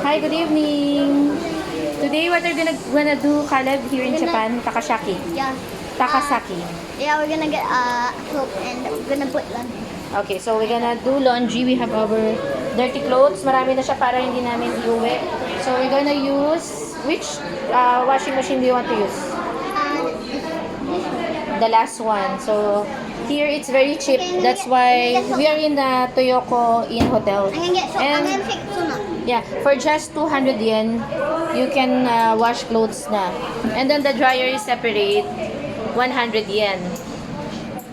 Hi, good evening. Today, what are we gonna do, Caleb, here in Japan? Takasaki. Yeah. Takasaki. Yeah, we're gonna get soap and we're gonna put laundry. Okay, so we're gonna do laundry. We have our dirty clothes. Marami na siya para hindi namin iuwi. So we're gonna use, which washing machine do you want to use? The last one. So here it's very cheap. Okay, That's why we are in the Toyoko Inn Hotel. I can get soap. I'm gonna take tuna. Yeah, for just 200 yen, you can wash clothes na. And then the dryer is separate, 100 yen.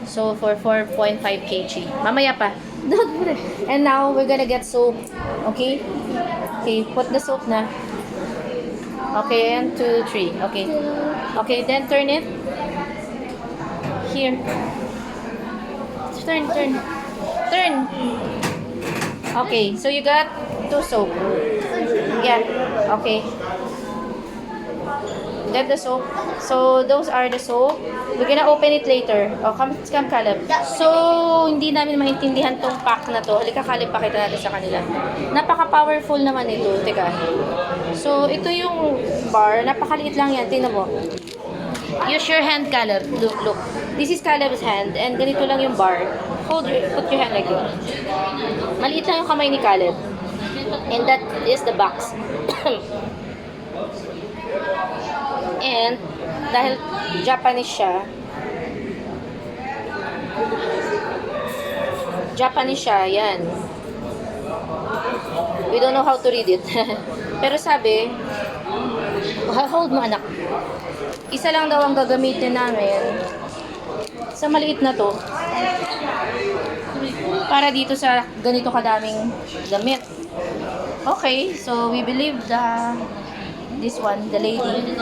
So for 4.5 kg. Mamaya pa. And now we're gonna get soap. Okay? Okay, put the soap na. Okay, and 2, 3. Okay. Okay, then turn it. Here. Turn. Okay, so you got 2 soap. Yeah. Okay. Get the soap. So those are the soap. We're gonna open it later. Oh, come Caleb. So hindi namin maintindihan tong pack na to. Halika Caleb, pakita natin sa kanila. Napaka-powerful naman ito. Teka. So ito yung bar. Napakaliit lang yan. Tingnan mo. Use your hand, Caleb. Look. This is Caleb's hand. And ganito lang yung bar. Put your hand like that. Maliit lang yung kamay ni Caleb. And that is the box. And dahil Japanese siya, yan. We don't know how to read it. Pero sabi, hold mo anak. Isa lang daw ang gagamitin namin sa maliit na to. Para dito sa ganito kadaming damit. Okay, so we believe this one, the lady.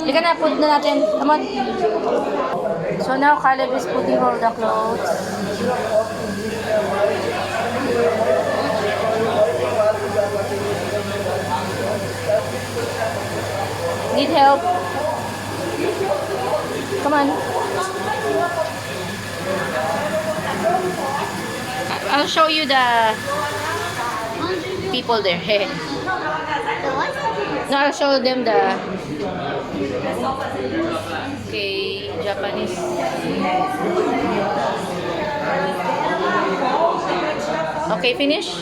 Lika na, put na natin. Come on. So now Caleb is putting all the clothes. Need help? Come on. I'll show you the people there. The what? No, I'll show them the Japanese. Okay, finish.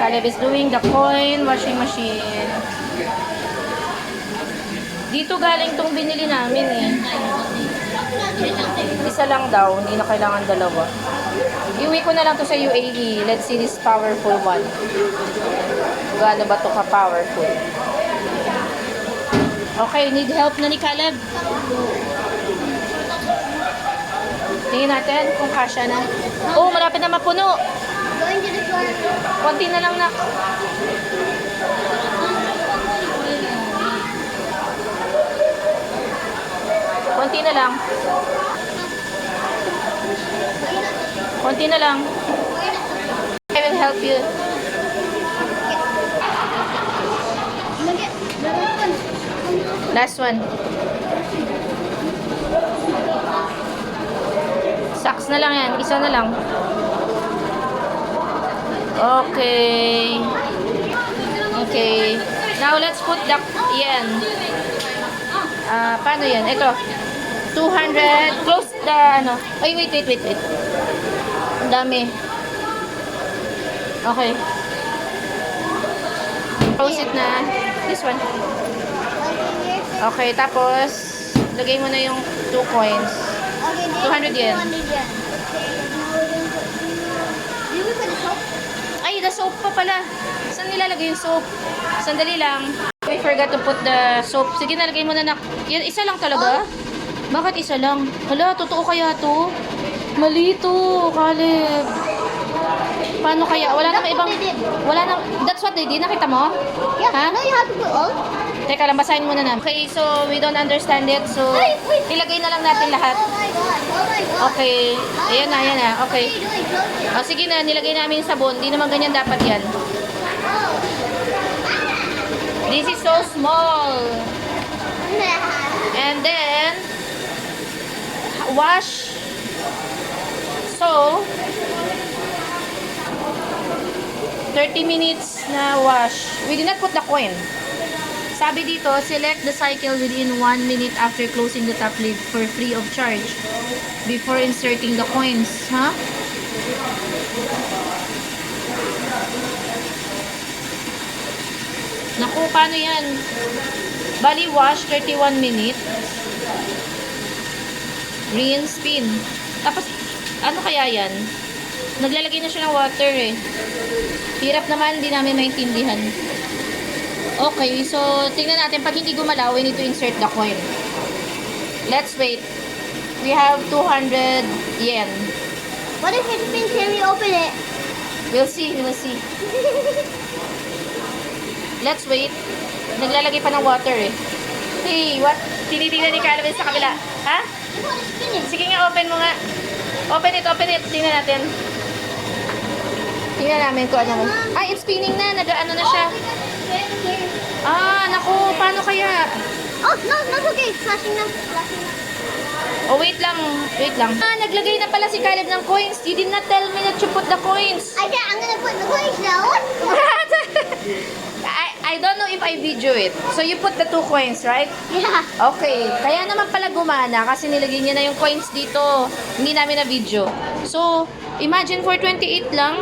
Caleb is doing the coin washing machine. Dito galing tong binili namin eh. Isa lang daw, hindi na kailangan dalawa. Iuwi ko na lang to sa UAE. Let's see this powerful one. Gaano ba to ka-powerful? Okay, need help na ni Caleb. Tingnan natin kung kasya na. Oh, malapit na mapuno. Going to the toilet. Konti na lang na. Konti na lang. Konti na lang. I will help you. I'm gonna get the last one. Last one. Socks na lang yan. Isa na lang. Okay. Okay. Now let's put the yen. Paano yan? Ito. 200. Close the ano. Ay, wait. Ang dami. Okay. Close it na. This one. Okay, tapos lagay mo na yung 2 coins. Okay, 200 yen. 200 yen. Did we put the soap? Ay, the soap pa pala. Saan nilalagay yung soap? Sandali lang. I forgot to put the soap. Sige, nalagay mo na. Yan, isa lang talaga? Bakit isa lang? Hala, totoo kaya to? Mali to, Caleb. Paano kaya? Wala nang ibang... Wala nang... That's what they did. Nakita mo? Yeah, Ha? no, you have to put all. Teka lang, basahin muna na. Okay, so we don't understand it. So, Wait. ilagay na lang natin lahat. Oh my god. Okay. Ayan na. What are Okay. you doing? Close it. O, sige na. Nilagay namin yung sabon. Hindi naman ganyan dapat yan. Oh. This is so small. Nah. And then, wash. So, 30 minutes na wash. We did not put the coin. Sabi dito, select the cycle within 1 minute after closing the top lid for free of charge before inserting the coins. Ha? Naku, paano yan? Bali, wash 31 minutes. Rinse, spin. Tapos, ano kaya yan? Naglalagay na siya ng water eh. Hirap naman, hindi namin maintindihan. Okay, so tingnan natin. Pag hindi gumalaw, we need to insert the coin. Let's wait. We have 200 yen. What if it spins and we open it? We'll see, we'll see. Let's wait. Naglalagay pa ng water eh. Hey, what? Tinitingnan ni Calvin sa kabila. Ha? Look what it's spinning. Sige nga, open mo nga. Open it, open it. Tingnan natin. Tingnan namin kung ano. Ay, it's spinning na. Nag-ano na siya. Ah, naku. Paano kaya? Oh, no, not okay. Flashing na. Flashing na. Oh, wait lang. Wait lang. Ah, naglagay na pala si Caleb ng coins. You did not tell me that you put the coins. I said I'm gonna put the coins down. I don't know if I video it. So, you put the 2 coins, right? Yeah. Okay. Kaya naman pala gumana kasi nilagay niya na yung coins dito. Hindi namin na video. So, imagine for 28 lang.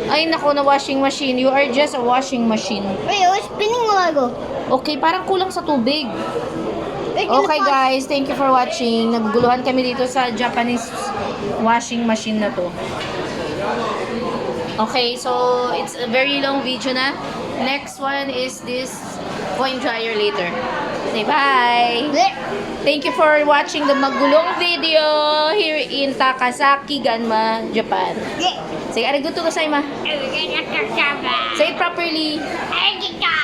Ay, nako, na washing machine. You are just a washing machine. Wait, it was spinning a while ago. Okay, parang kulang sa tubig. Wait, in the Okay pot. guys, thank you for watching. Naguguluhan kami dito sa Japanese washing machine na to. Okay, so it's a very long video na. Next one is this coin dryer later. Say bye! Blech. Thank you for watching the magulong video here in Takasaki, Ganma, Japan. Blech. Say arigatou gozaimasu. Say it properly. Arigatou.